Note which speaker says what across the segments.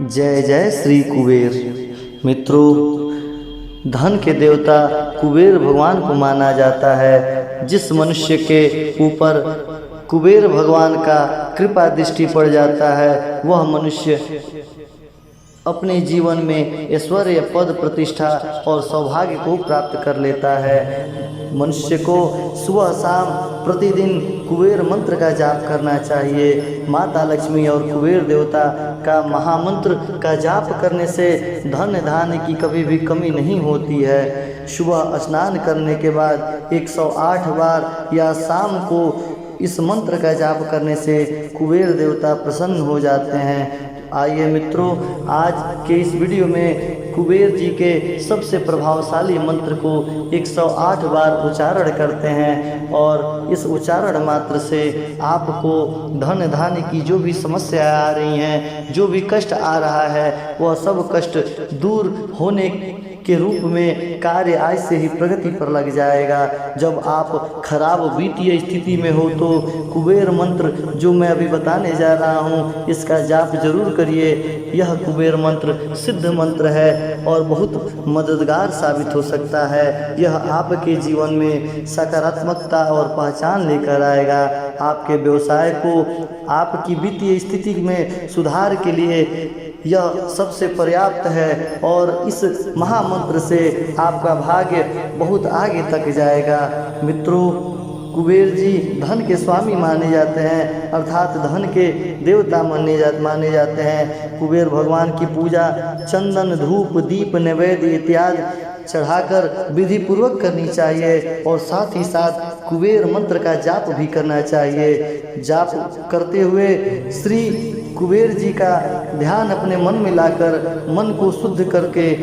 Speaker 1: जय जय श्री कुबेर। मित्रों, धन के देवता कुबेर भगवान को माना जाता है। जिस मनुष्य के ऊपर कुबेर भगवान का कृपा दृष्टि पड़ जाता है वह मनुष्य अपने जीवन में ऐश्वर्य, पद, प्रतिष्ठा और सौभाग्य को प्राप्त कर लेता है। मनुष्य को सुबह शाम प्रतिदिन कुबेर मंत्र का जाप करना चाहिए। माता लक्ष्मी और कुबेर देवता का महामंत्र का जाप करने से धन धान्य की कभी भी कमी नहीं होती है। सुबह स्नान करने के बाद 108 बार या शाम को इस मंत्र का जाप करने से कुबेर देवता प्रसन्न हो जाते हैं। आइए मित्रों, आज के इस वीडियो में कुबेर जी के सबसे प्रभावशाली मंत्र को 108 बार उच्चारण करते हैं और इस उच्चारण मात्र से आपको धन धान्य की जो भी समस्या आ रही हैं, जो भी कष्ट आ रहा है, वह सब कष्ट दूर होने के रूप में कार्य आज से ही प्रगति पर लग जाएगा। जब आप खराब वित्तीय स्थिति में हो तो कुबेर मंत्र जो मैं अभी बताने जा रहा हूँ, इसका जाप जरूर करिए। यह कुबेर मंत्र सिद्ध मंत्र है और बहुत मददगार साबित हो सकता है। यह आपके जीवन में सकारात्मकता और पहचान लेकर आएगा। आपके व्यवसाय को, आपकी वित्तीय स्थिति में सुधार के लिए यह सबसे पर्याप्त है और इस महामंत्र से आपका भाग्य बहुत आगे तक जाएगा। मित्रों, कुबेर जी धन के स्वामी माने जाते हैं, अर्थात धन के देवता माने जाते हैं। कुबेर भगवान की पूजा चंदन, धूप, दीप, नैवेद्य इत्यादि चढ़ाकर विधि पूर्वक करनी चाहिए और साथ ही साथ कुबेर मंत्र का जाप भी करना चाहिए। जाप करते हुए श्री कुबेर जी का ध्यान अपने मन में लाकर मन को शुद्ध करके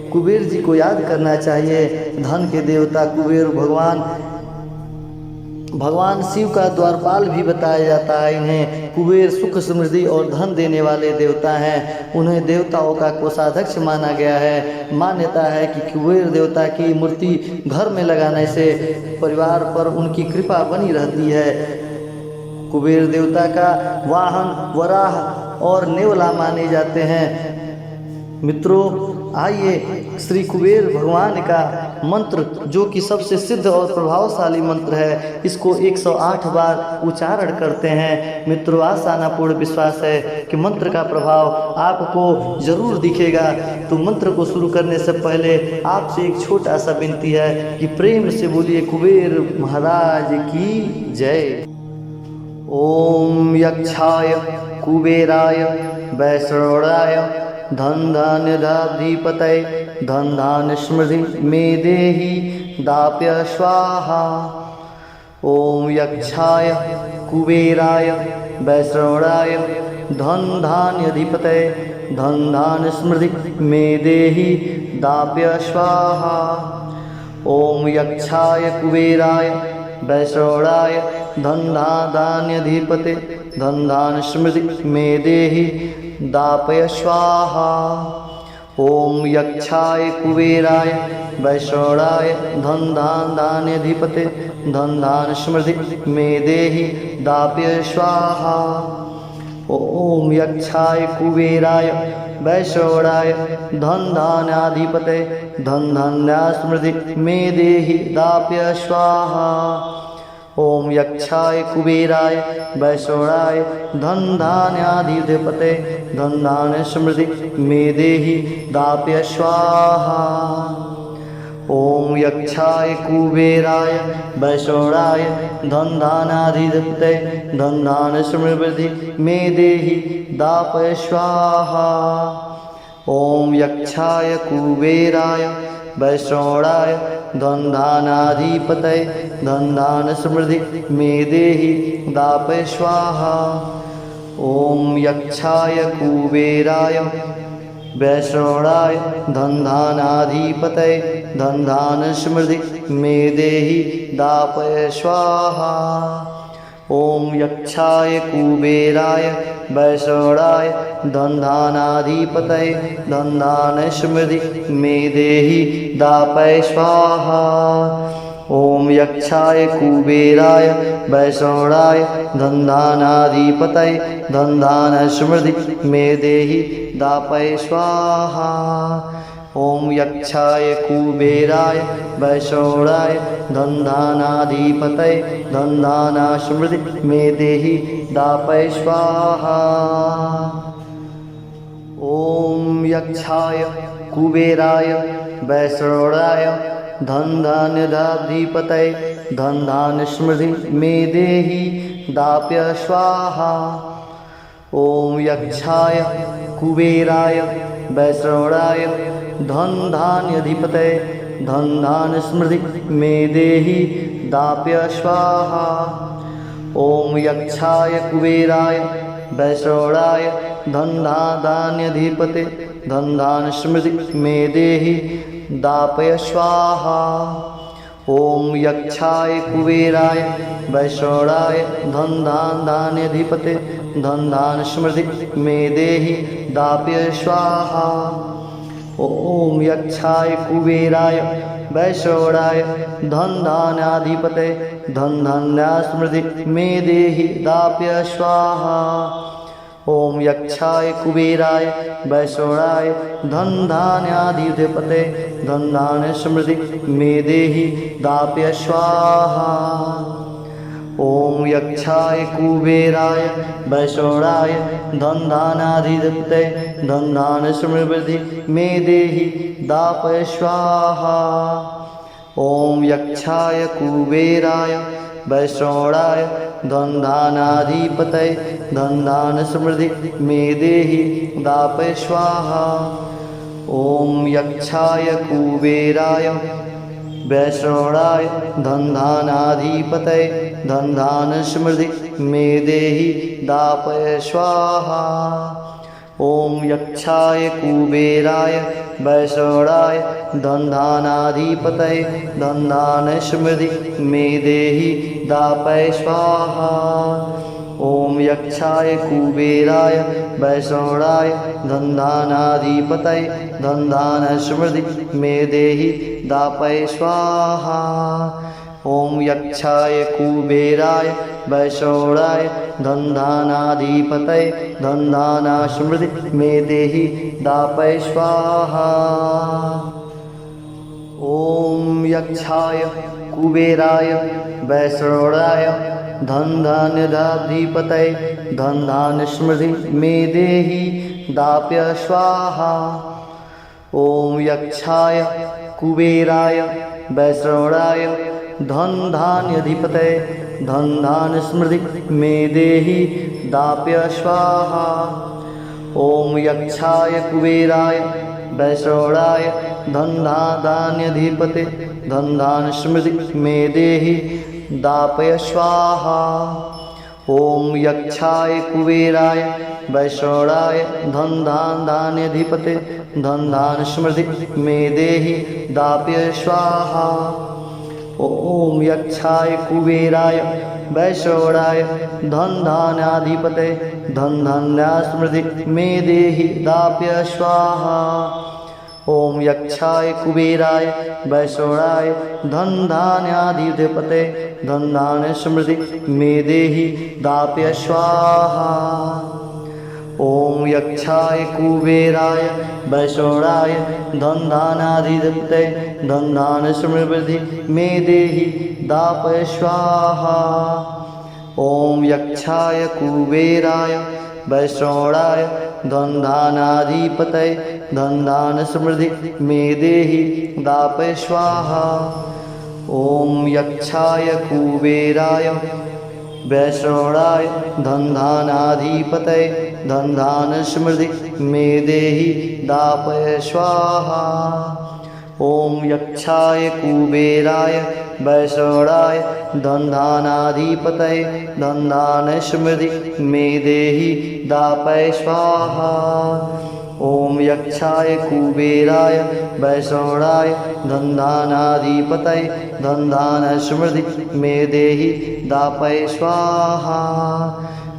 Speaker 1: कुबेर जी को याद करना चाहिए। धन के देवता कुबेर भगवान शिव का द्वारपाल भी बताया जाता है। इन्हें कुबेर सुख, समृद्धि और धन देने वाले देवता हैं। उन्हें देवताओं का कोषाध्यक्ष माना गया है। मान्यता है कि कुबेर देवता की मूर्ति घर में लगाने से परिवार पर उनकी कृपा बनी रहती है। कुबेर देवता का वाहन वराह और नेवला माने जाते हैं। मित्रों, आइए श्री कुबेर भगवान का मंत्र जो कि सबसे सिद्ध और प्रभावशाली मंत्र है, इसको 108 बार उच्चारण करते हैं। मित्रों, आसानापूर्ण विश्वास है कि मंत्र का प्रभाव आपको जरूर दिखेगा। तो मंत्र को शुरू करने से पहले आपसे एक छोटा सा विनती है कि प्रेम से बोलिए कुबेर महाराज की जय। ओम यक्षाय कुबेराय वैष्णवाय धन धान्य धाधिपतये धन धान्य समृद्धि मे देहि दाप्य स्वाहा। ओम यक्षाय कुबेराय वैष्णवाय धन धान्य अधिपतये धन धान्य समृद्धि मे देहि दाप्य स्वाहा। ओम यक्षाय कुबेराय वैष्णवाय धन धान्य अधिपते धन धान्य समृद्धि मे देहि दापय स्वाहा। ओम यक्षाय कुबेराय वैष्णवाय धन धान्य अधिपते धन धान्य समृद्धि मे देहि दापय स्वाहा। ओम यक्षाय कुबेराय वैष्णवाय धन धान्याधिपते धन धान्य समृद्धि मे देहि दाप्य स्वाहा। ओम यक्षाय कुबेराय वैष्णवाय धन धान्याधिपते धन धान्य समृद्धि मे देहि दाप्य स्वाहा। ओम यक्षाय कुबेराय वैष्णवाय धन धान्याधिपते धन धान्य समृद्धि मे देहि दाप्य स्वाहा। ओम यक्षाय कुबेराय वैष्णवाय धन धान्याधिपतये धन धान्य समृद्धि मे देहि दापय स्वाहा। ओम यक्षाय कुबेराय वैष्णवाय धन धान्याधिपतये धन धान्य समृद्धि मे देहि दापय स्वाहा। ओम यक्षाय कुबेराय वैष्णवाय धन धान्याधिपतये धन धान्य समृद्धि मे देहि दापय स्वाहा। ओम यक्षाय कुबेराय वैष्णवाय धनधानाधिपतये धनधान समृद्धि मे देहि दापय स्वाहा। ओम यक्षाय कुबेराय वैष्णवाय धनधानाधिपतये धनधान समृद्धि मे देहि दापय स्वाहा। ओम यक्षाय कुबेराय वैष्णवाय धनधान्यधाधिपतये धनधान समृद्धि मे देहि दाप्य स्वाहा। ओम यक्षाय कुबेराय वैष्णवाय धनधान्याधिपतये धनधान समृद्धि मे देहि दाप्य स्वाहा। ओम यक्षाय कुबेराय वैष्णवाय धनधान्याधिपतये धनधान समृद्धि मे देहि दापय स्वाहा। ओम यक्षाय कुबेराय वैष्णवाय धनधान्याधिपतये धनधान समृद्धि मे देहि दापय स्वाहा। ओम यक्षाय कुबेराय वैष्णवाय धनधान्याधिपतये धनधान्य समृद्धि मे देहि दाप्य स्वाहा। ओम यक्षाय कुबेराय वैष्णवाय धनधान्याधिपतये धनधान समृद्धि मे देहि दाप्य स्वाहा। ओम यक्षाय कुबेराय वैष्णवाय धनधान्याधिपतये धनधान समृद्धि मे देहि दापय स्वाहा। ओम यक्षाय कुबेराय वैष्णवाय धनधान्याधिपतये धनधान समृद्धि मे देहि दापय स्वाहा। ओम यक्षाय कुबेराय वैष्णवाय धनधान्याधिपतये धनधान समृद्धि मे देहि दापय स्वाहा। ओम यक्षाय कुबेराय वैष्णवाय धनधान्याधिपतये धनधान समृद्धि मे देहि दापय स्वाहा। ओम यक्षाय कुबेराय वैष्णवाय धनधान्याधिपतये धनधान समृद्धि मे देहि दापय स्वाहा। ओम यक्षाय कुबेराय वैष्णवाय धनधान्याधिपतये धनधान समृद्धि मे देहि दापय स्वाहा। ओम यक्षाय कुबेराय वैष्णवाय धनधान्याधिपतये धनधान समृद्धि मे देहि दाप्य स्वाहा। ओम यक्षाय कुबेराय वैष्णवाय धनधान्याधिपतये धनधान समृद्धि मे देहि दाप्य स्वाहा। ओम यक्षाय कुबेराय वैष्णवाय धनधान्याधिपतये धनधान समृद्धि मे देहि दापय स्वाहा। ओम यक्षाय कुबेराय वैष्णवाय धनधान्याधिपतये धनधान समृद्धि मे देहि दाप्य स्वाहा। ओम यक्षाय कुबेराय वैष्णवाय धनधान्याधिपतये धनधान्य समृद्धि मे देहि दाप्य स्वाहा। ओम यक्षाय कुबेराय वैष्णवाय धनधान्याधिपतये धनधान समृद्धि मे देहि दाप्य स्वाहा। ओम यक्षाय कुबेराय वैष्णवाय धनधान्याधिपतये धनधान समृद्धि मे देहि दापय स्वाहा। ओम यक्षाय कुबेराय वैष्णवाय धनधान्याधिपतये धनधान समृद्धि मे देहि दापय स्वाहा। ओम यक्षाय कुबेराय वैष्णवाय धनधान्याधिपतये धनधान समृद्धि मे देहि दापय स्वाहा। ओम यक्षाय कुबेराय वैष्णवाय धनधान्याधिपतये धनधान समृद्धि मे देहि दापय स्वाहा। ओम यक्षाय कुबेराय वैष्णवाय धनधान्याधिपतये धनधान समृद्धि मे देहि दापय स्वाहा।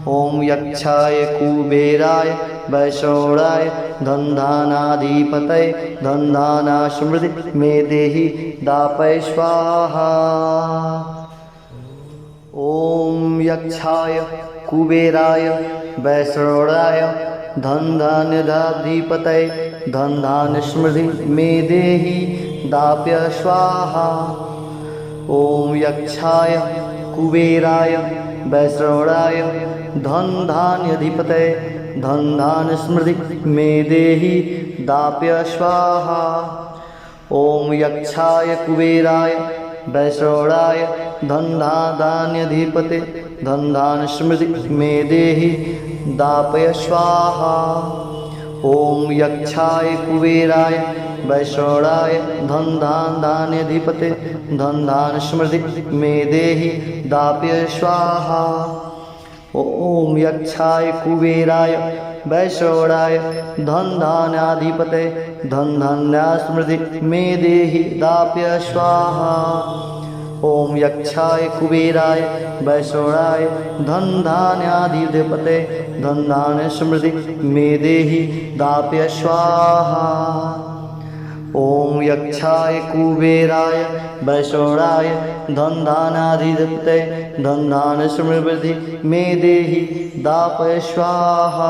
Speaker 1: ओम यक्षाय कुबेराय वैश्रवणाय धनधानाधिपतये धनधाना समृद्धि मे देहि दापय स्वाहा। ओम यक्षाय कुबेराय वैश्रवणाय धनधान्यधाधिपतये धनधान्य समृद्धि मे देहि दाप्य स्वाहा। ओम यक्षाय कुबेराय वैश्रवणाय धनधान्याधिपतये धनधान्य समृद्धि मे देहि दाप्य स्वाहा। ओम यक्षाय कुबेराय वैश्रवणाय धनधान्याधिपतये धनधान्य समृद्धि मे देहि दापय स्वाहा। ओम यक्षाय कुबेराय वैश्रवणाय धनधान्याधिपतये धनधान्य समृद्धि मे देहि दाप्य स्वाहा। ओम यक्षाय कुबेराय वैश्रवणाय धनधान्याधिपतये धनधान्य समृद्धि मे देहि दाप्य स्वाहा। ओम यक्षाय कुबेराय वैश्रवणाय धनधान्याधिपतये धनधान्य समृद्धि मे देहि दाप्य स्वाहा। ओम यक्षाय कुबेराय वैश्रवणाय धनधान्याधिपतये धनधान्य समृद्धि मे देहि दापय स्वाहा।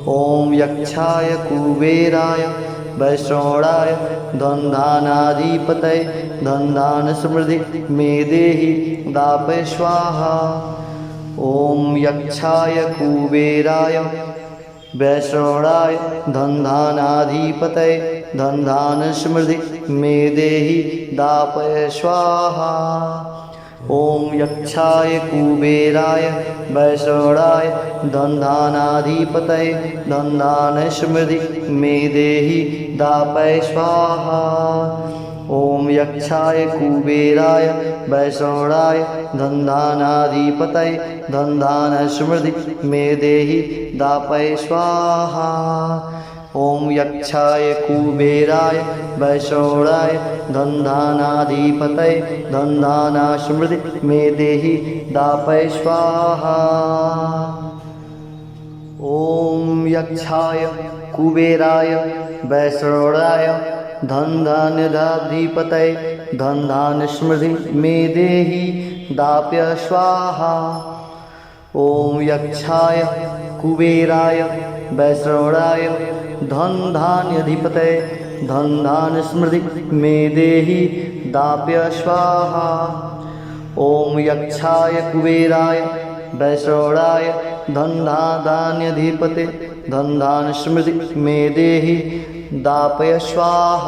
Speaker 1: ओम यक्षाय कुबेराय वैश्रवणाय धनधान्याधिपतये धनधान्य समृद्धि मे देहि दापय स्वाहा। ओम यक्षाय कुबेराय वैश्रवणाय धनधान्याधिपतये धनधान्य समृद्धि मे देहि दापय स्वाहा। ओम यक्षाय कुबेराय वैश्रवणाय धनधान्याधिपतये धनधान्य समृद्धि मे देहि दापय स्वाहा। ओम यक्षाय कुबेराय वैश्रवणाय धनधान्याधिपतये धनधान्य समृद्धि मे देहि दापय स्वाहा। ओम यक्षाय कुबेराय वैश्रवणाय धनधान्याधिपतये धनधान्य समृद्धि मे देहि दापय स्वाहा। ओम यक्षाय कुबेराय वैश्रवणाय धनधान्याधिपतये धनधान्य समृद्धि मे देहि दाप्य स्वाहा। ओम यक्षाय कुबेराय वैश्रवणाय धनधान्याधिपतये धनधान्य समृद्धि मे देहि दाप्य स्वाहा। ओम यक्षाय कुबेराय वैश्रवणाय धनधान्याधिपतये धनधान्य समृद्धि मे देहि दापय स्वाहा।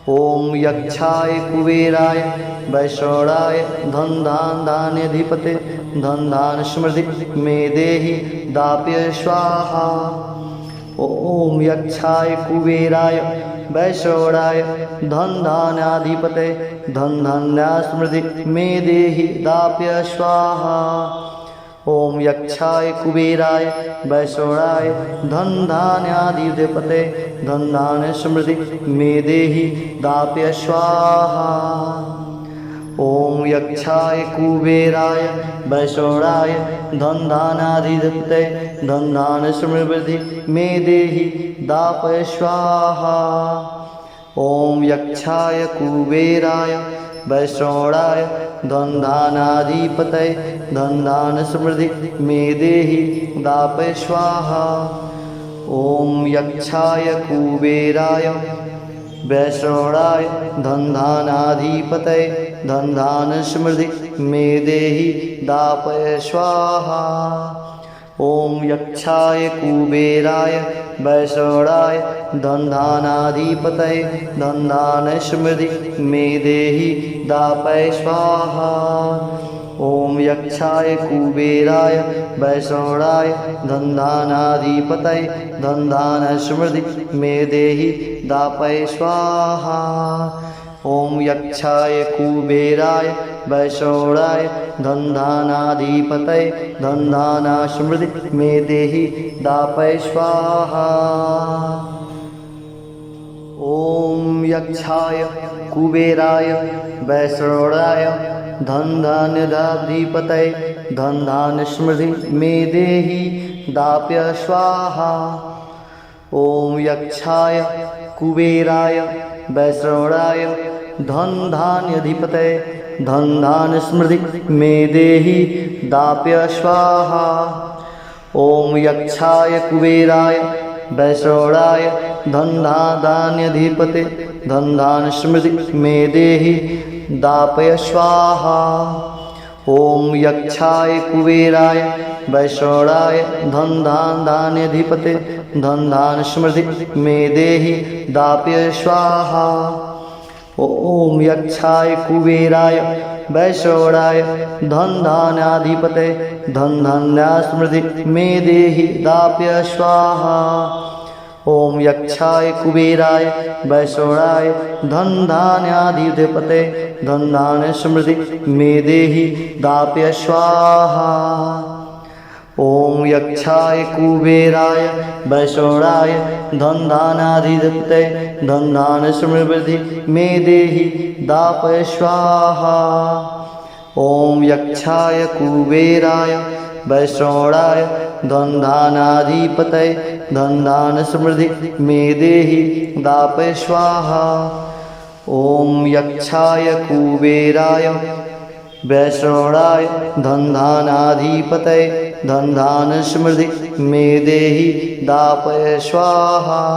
Speaker 1: ओम यक्षाय कुबेराय वैश्रवणाय धनधान्याधिपतये धनधान्य समृद्धि मे देहि दाप्य स्वाहा। ओम यक्षाय कुबेराय वैश्रवणाय धनधान्याधिपतये धनधान्य समृद्धि मे देहि दाप्य स्वाहा। ओम यक्षाय कुबेराय वैश्रवणाय धनधान्याधिपतये धनधान्य समृद्धि मे देहि दाप्य स्वाहा। ओम यक्षाय कुबेराय वैश्रवणाय धनधान्याधिपतये धनधान्य समृद्धि मे देहि दापय स्वाहा। ओम यक्षाय कुबेराय वैश्रवणाय धनधान्याधिपतये धनधान्य समृद्धि मे देहि दापय स्वाहा। ओम यक्षाय कुबेराय वैश्रवणाय धनधान्याधिपतये धनधान्य समृद्धि मे देहि दापय स्वाहा। ओम यक्षाय कुबेराय वैश्रवणाय धनधान्याधिपतये धनधान्य समृद्धि मे देहि दापय स्वाहा। ओम यक्षाय कुबेराय वैश्रवणाय धनधान्याधिपतये धनधान्य समृद्धि मे देहि दापय स्वाहा। ओम यक्षाय कुबेराय वैश्रवणाय धनधान्याधिपतये धनधान्य समृद्धि मे देहि दापय स्वाहा। ओम यक्षाय कुबेराय वैश्रवणाय धन धान्यधाधिपतये धन धान्य स्मृति मे देहि दाप्य स्वाहा। ओम यक्षाय कुबेराय वैश्रवणाय धन धान्यधिपतये धन धान्य स्मृति मे देहि दाप्य स्वाहा। ओम यक्षाय कुबेराय वैश्रवणाय धन धान्यधिपतये धन धान्य स्मृति मे देहि दापय स्वाहा। ओम यक्षाय कुबेराय वैश्रवणाय धन धान्यधिपतये धन धान्य स्मृति मे देहि दापय स्वाहा। ओम यक्षाय कुबेराय वैश्रवणाय धन धान्याधिपतये धन धान्य स्मृति मे देहि दाप्य स्वाहा। ओम यक्षाय कुबेराय वैश्रवणाय धन धान्याधिपतये धन धान्य स्मृति मे देहि दाप्य स्वाहा। ओम यक्षाय कुबेराय वैश्रवणाय धन धान्याधिपतये धन धान्य स्मृति मे देहि दाप्य स्वाहा। ओम यक्षाय कुबेराय वैश्रवणाय धन धान्याधिपतये धन धान्य स्मृति मे देहि दापय स्वाहा। ओम यक्षाय कुबेराय वैश्रवणाय धन धान्याधिपतये धन धान्य स्मृति मे देहि दापय स्वाहा।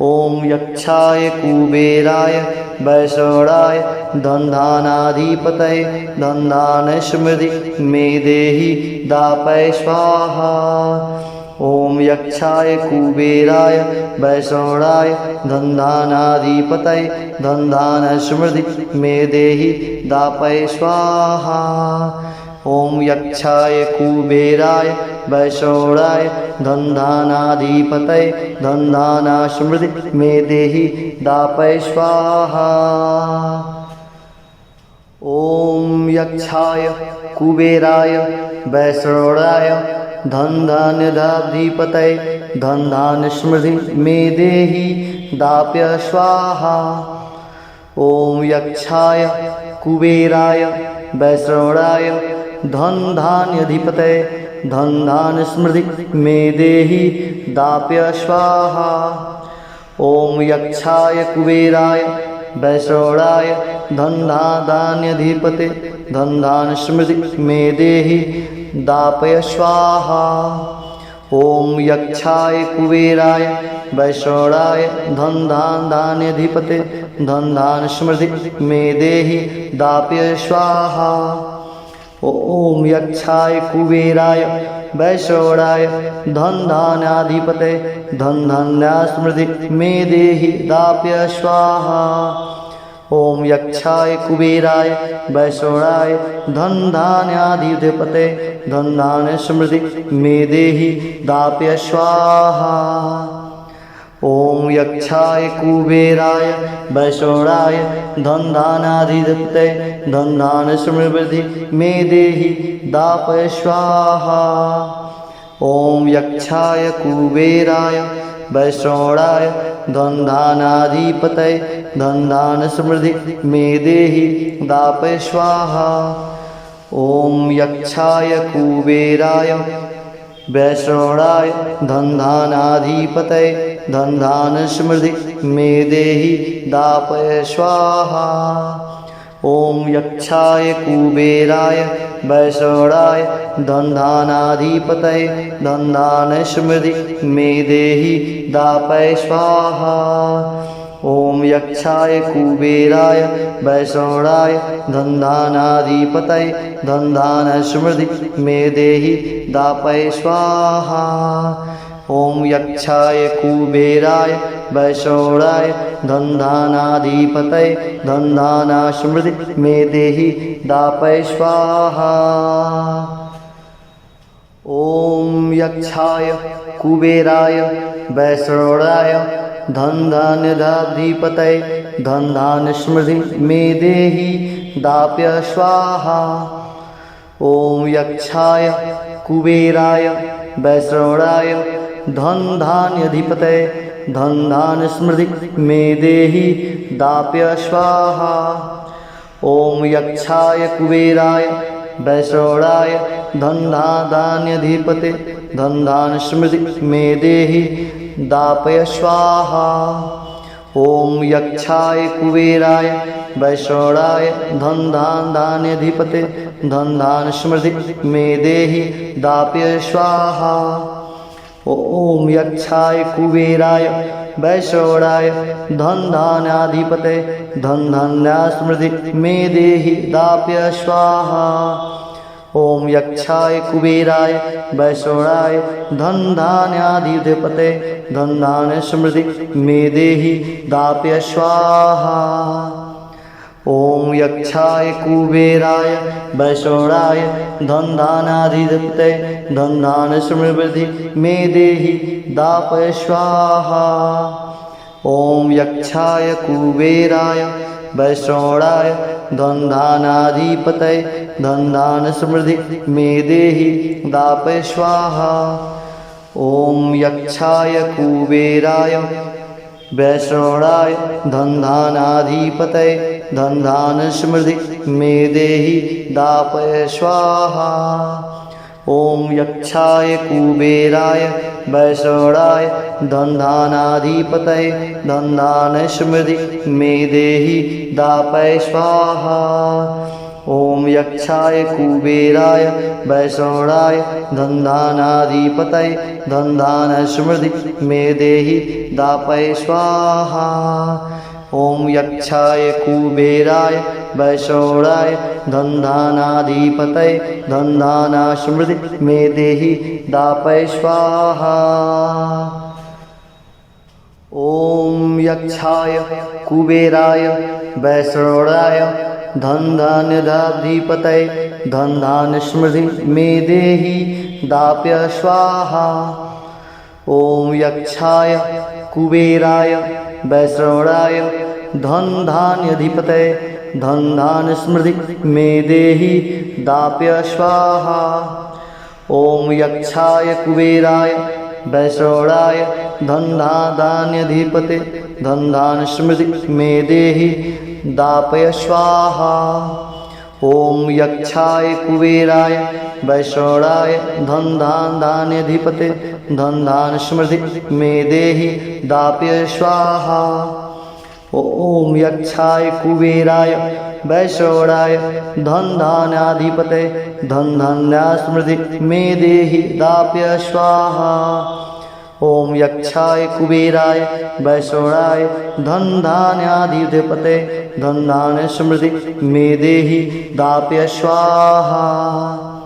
Speaker 1: ओम यक्षाय कुबेराय वैश्रवणाय धन धान्याधिपतये धन धान्य स्मृति मे देहि दापय स्वाहा। ओम यक्षाय कुबेराय वैश्रवणाय धन धान्याधिपतये धन धान्य स्मृति मे देहि दापय स्वाहा। ओम यक्षाय कुबेराय वैश्रवणाय धन धान्याधिपतये धन धान्य स्मृति मे देहि दापय स्वाहा। ओम यक्षाय कुबेराय वैश्रवणाय धन धान्याधिपतये धन धान्य स्मृति मे देहि दाप्य स्वाहा। ओम यक्षाय कुबेराय वैश्रवणाय धन धान्याधिपतये धन धान्य स्मृति मे देहि दाप्य स्वाहा। ओम यक्षाय कुबेराय वैश्रवणाय धन धान्याधिपतये धन धान्य स्मृति मे देहि दापय स्वाहा। ओम यक्षाय कुबेराय वैश्रवणाय धन धान्याधिपतये धन धान्य स्मृति मे देहि दाप्य स्वाहा। ओम यक्षाय कुबेराय वैश्रवणाय धन धान्याधिपतये धन धान्य स्मृति मे देहि दाप्य स्वाहा। ओम यक्षाय कुबेराय वैश्रवणाय धन धान्याधिपतये धन धान्य स्मृति मे देहि दाप्य स्वाहा। ओम यक्षाय कुबेराय वैश्रवणाय धन धान्याधिपतये धन धान्य स्मृति मे देहि दापय स्वाहा। ओम यक्षाय कुबेराय वैश्रवणाय धन धान्याधिपतये धन धान्य स्मृति मे देहि दापय स्वाहा। ओम यक्षाय कुबेराय वैश्रवणाय धन धान्याधिपतये धन धान्य स्मृति मे देहि दापय स्वाहा। ओम यक्षाय कुबेराय वैश्रवणाय धन धान्याधिपतये धन धान्य स्मृति मे देहि दापय स्वाहा। ओम यक्षाय कुबेराय वैश्रवणाय धन धान्याधिपतये धन धान्य स्मृति मे देहि दापय स्वाहा। ओम यक्षाय कुबेराय वैश्रवणाय धन धान्याधिपतये धन धान्य स्मृति मे देहि दापय स्वाहा। ओम यक्षाय कुबेराय वैश्रवणाय धन धान्याधिपतये धन धान्य स्मृति मे देहि दाप्य स्वाहा। ओम यक्षाय कुबेराय वैश्रवणाय धन धान्याधिपतये धन धान्य स्मृति मे देहि दाप्य स्वाहा। ओम यक्षाय कुबेराय वैश्रवणाय धनधान्याधिपते धनधान स्मृति मे देहि दापय स्वाहा। ओम यक्षाय कुबेराय वैश्रवणाय धनधान्याधिपते धनधान स्मृति मे देहि दापय स्वाहा। ओम यक्षाय कुबेराय वैश्रवणाय धनधान्याधिपते धनधान्या स्मृति मे देहि दाप्य स्वाहा। ओम यक्षाय कुबेराय वैश्रवणाय धनधान्याधिपते धनधान्य स्मृति मे देहि दाप्य स्वाहा। ओम यक्षाय कुबेराय वैश्रवणाय धनधान्याधिपते धनधान्य स्मृति मे देहि दापय स्वाहा। ओम यक्षाय कुबेराय वैश्रवणाय धनधान्याधिपते धनधान्य स्मृति मे देहि दापय स्वाहा। ओम यक्षाय कुबेराय वैश्रवणाय धनधान्याधिपते धनधान्य स्मृति मे देहि दापय स्वाहा। ओम यक्षाय कुबेराय वैश्रवणाय धनधान्याधिपते धनधान्य स्मृति मे देहि दापय स्वाहा। ओम यक्षाय कुबेराय वैश्रवणाय धनधान्याधिपते धनधान्य स्मृति मे देहि दापय स्वाहा। ओम यक्षाय कुबेराय वैश्रवणाय धनधान्याधिपते धनधान्य स्मृति मे देहि दापय स्वाहा। ओम यक्षाय कुबेराय वैश्रवणाय धनधान्याधिपते धनधान्य स्मृति मे देहि दाप्य स्वाहा। ओम यक्षाय कुबेराय वैश्रवणाय धनधान्याधिपते धनधान्य स्मृति मे देहि दाप्य स्वाहा। ओम यक्षाय कुबेराय वैश्रवणाय धनधान्याधिपते धनधान्य स्मृति मे देहि दापय स्वाहा। ओम यक्षाय कुबेराय वैश्रवणाय धनधान्याधिपते धनधान्य स्मृति मे देहि दाप्य स्वाहा। ओम यक्षाय कुबेराय वैश्रवणाय धनधान्याधिपते धनधान्या स्मृति मे देहि दाप्य स्वाहा। ओम यक्षाय कुबेराय वैश्रवणाय धनधान्याधिपते धनधान्य स्मृति मे देहि दाप्य स्वाहा।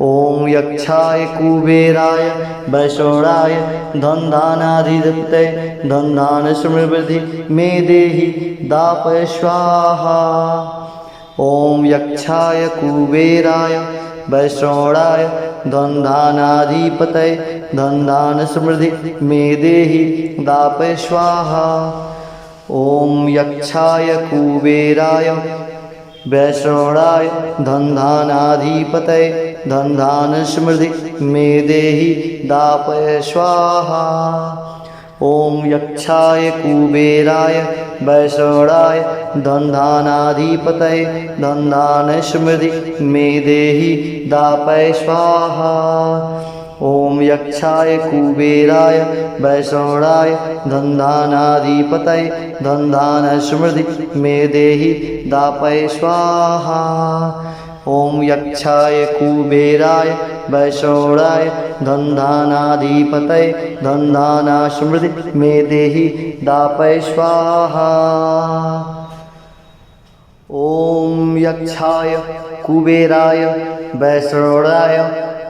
Speaker 1: ओम यक्षाय कुबेराय वैश्रवणाय धनधान्याधिपते धनधान्य स्मृति मे देहि दापय स्वाहा। ओम यक्षाय कुबेराय वैश्रवणाय धनधान्याधिपते धनधान्य स्मृति मे देहि दापय स्वाहा। ओम यक्षाय कुबेराय वैश्रवणाय धनधान्याधिपते धनधान्य स्मृति मे देहि दापय स्वाहा। ओम यक्षाय कुबेराय वैश्रवणाय धनधान्याधिपते धनधान्य स्मृति मे देहि दापय स्वाहा। ओम यक्षाय कुबेराय वैश्रवणाय धनधान्याधिपते धनधान्य स्मृति मे देहि दापय स्वाहा। ओम यक्षाय कुबेराय वैश्रवणाय धनधान्याधिपते धनधान्य स्मृति मे देहि दापय स्वाहा। ओम यक्षाय कुबेराय वैश्रवणाय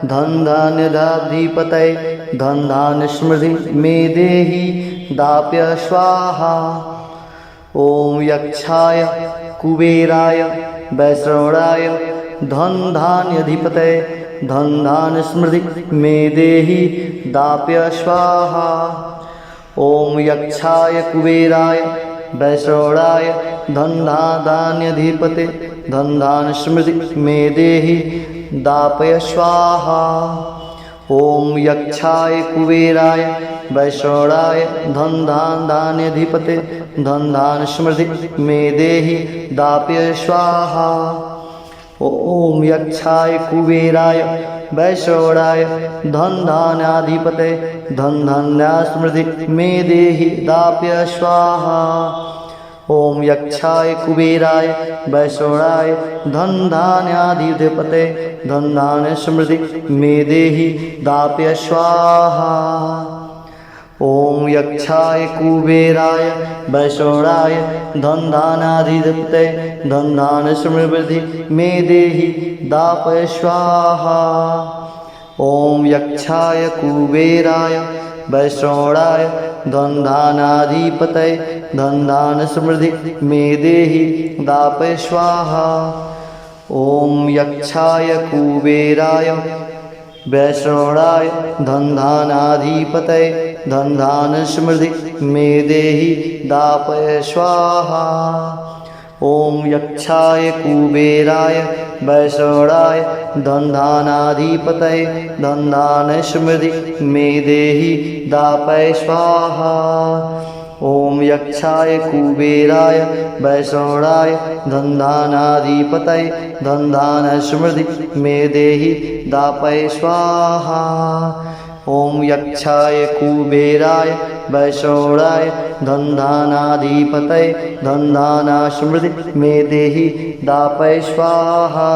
Speaker 1: धनधान्याधिपते धनधान्य स्मृति मे देहि दाप्य स्वाहा। ओम यक्षाय कुबेराय वैश्रवणाय धनधान्याधिपते धनधान्य स्मृति मे देहि दाप्य स्वाहा। ओम यक्षाय कुबेराय वैश्रवणाय धनधान्याधिपते धनधान्य स्मृति मे देहि दापय स्वाहा। ओम यक्षाय कुबेराय वैश्रवणाय धन धान धान्याधिपते धन धान समृद्धि मे देहि दाप्य स्वाहा। ओम यक्षाय कुबेराय वैश्रवणाय धन धान्याधिपते धन धान्य समृद्धि मे देहि दाप्य स्वाहा। ओम यक्षाय कुबेराय वैश्रवणाय धन धान्याधिपते धन धान्य समृद्धि मे देहि दाप्य स्वाहा। ओम यक्षाय कुबेराय वैश्रवणाय धन धान्याधिपते धन धान्य समृद्धि मे देहि दाप्य स्वाहा। ओम यक्षाय कुबेराय वैश्रवणाय धन धान्याधिपते धन धान्य समृद्धि मे देहि दाप्य स्वाहा। ओम यक्षाय कुबेराय वैश्रवणाय धन धान्याधिपते धन धान्य समृद्धि मे देहि दाप्य स्वाहा। ओम यक्षाय कुबेराय वैश्रवणाय धन धान्याधिपते धन धान्य समृद्धि मे देहि दाप्य स्वाहा। ओम यक्षाय कुबेराय वैश्रवणाय धन धान्याधिपते धन धान्य समृद्धि मे देहि दाप्य स्वाहा। ओम यक्षाय कुबेराय वैश्रवणाय धन धान्याधिपते धन धान्य समृद्धि मे देहि दाप्य स्वाहा।